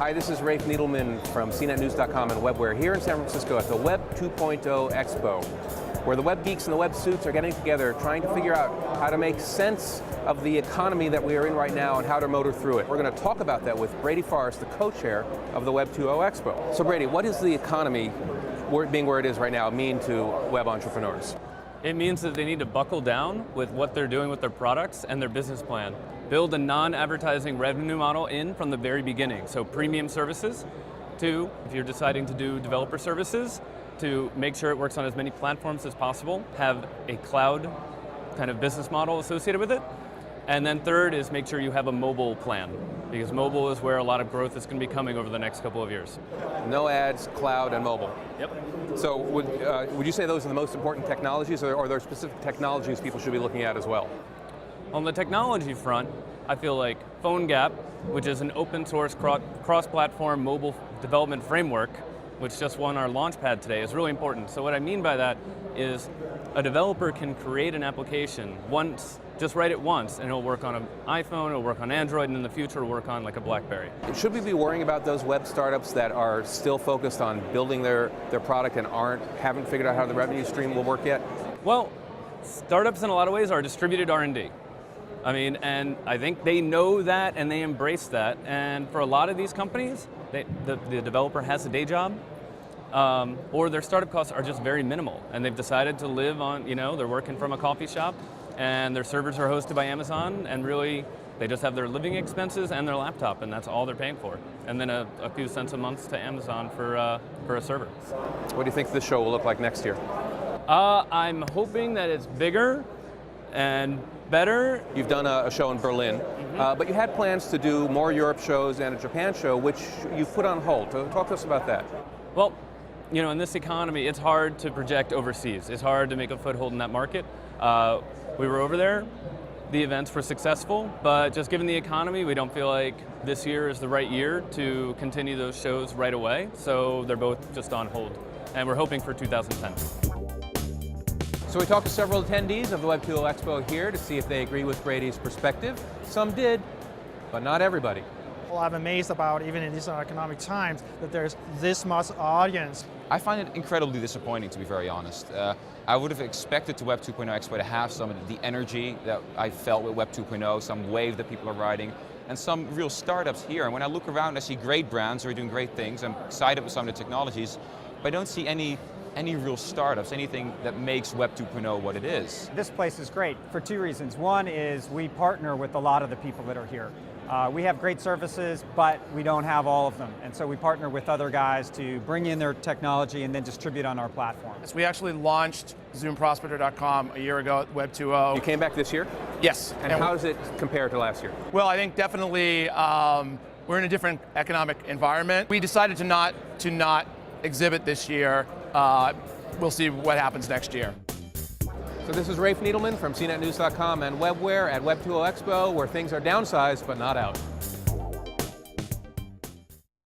Hi, this is Rafe Needleman from CNETnews.com and Webware here in San Francisco at the Web 2.0 Expo, where the web geeks and the web suits are getting together trying to figure out how to make sense of the economy that we are in right now and how to motor through it. We're going to talk about that with Brady Forrest, the co-chair of the Web 2.0 Expo. So Brady, what does the economy, being where it is right now, mean to web entrepreneurs? It means that they need to buckle down with what they're doing with their products and their business plan. Build a non-advertising revenue model in from the very beginning. So premium services, to, if you're deciding to do developer services, to make sure it works on as many platforms as possible, have a cloud kind of business model associated with it. And then third is make sure you have a mobile plan, because mobile is where a lot of growth is going to be coming over the next couple of years. No ads, cloud, and mobile. Yep. So would you say those are the most important technologies, or are there specific technologies people should be looking at as well? On the technology front, I feel like PhoneGap, which is an open source cross-platform mobile development framework, which just won our launchpad today, is really important. So what I mean by that is a developer can create an application once, just write it once, and it'll work on an iPhone, it'll work on Android, and in the future it'll work on like a BlackBerry. Should we be worrying about those web startups that are still focused on building their product and haven't figured out how the revenue stream will work yet? Well, startups in a lot of ways are distributed R&D. I mean, and I think they know that and they embrace that. And for a lot of these companies, the developer has a day job, or their startup costs are just very minimal. And they've decided to live on, they're working from a coffee shop and their servers are hosted by Amazon, and really they just have their living expenses and their laptop, and that's all they're paying for. And then a few cents a month to Amazon for a server. What do you think this show will look like next year? I'm hoping that it's bigger and better. You've done a show in Berlin, but you had plans to do more Europe shows and a Japan show, which you've put on hold. Talk to us about that. Well, in this economy, it's hard to project overseas. It's hard to make a foothold in that market. We were over there. The events were successful, but just given the economy, we don't feel like this year is the right year to continue those shows right away. So they're both just on hold, and we're hoping for 2010. So we talked to several attendees of the Web 2.0 Expo here to see if they agree with Brady's perspective. Some did, but not everybody. Well, I'm amazed about, even in these economic times, that there's this much audience. I find it incredibly disappointing, to be very honest. I would have expected the Web 2.0 Expo to have some of the energy that I felt with Web 2.0, some wave that people are riding, and some real startups here. And when I look around, I see great brands who are doing great things. I'm excited with some of the technologies, but I don't see any real startups, anything that makes Web 2.0 what it is. This place is great for two reasons. One is we partner with a lot of the people that are here. We have great services, but we don't have all of them. And so we partner with other guys to bring in their technology and then distribute on our platform. We actually launched ZoomProspector.com a year ago at Web 2.0. You came back this year? Yes. And how does it compare to last year? Well, I think definitely we're in a different economic environment. We decided to not exhibit this year. We'll see what happens next year. So this is Rafe Needleman from CNETnews.com and Webware at Web 2.0 Expo, where things are downsized but not out.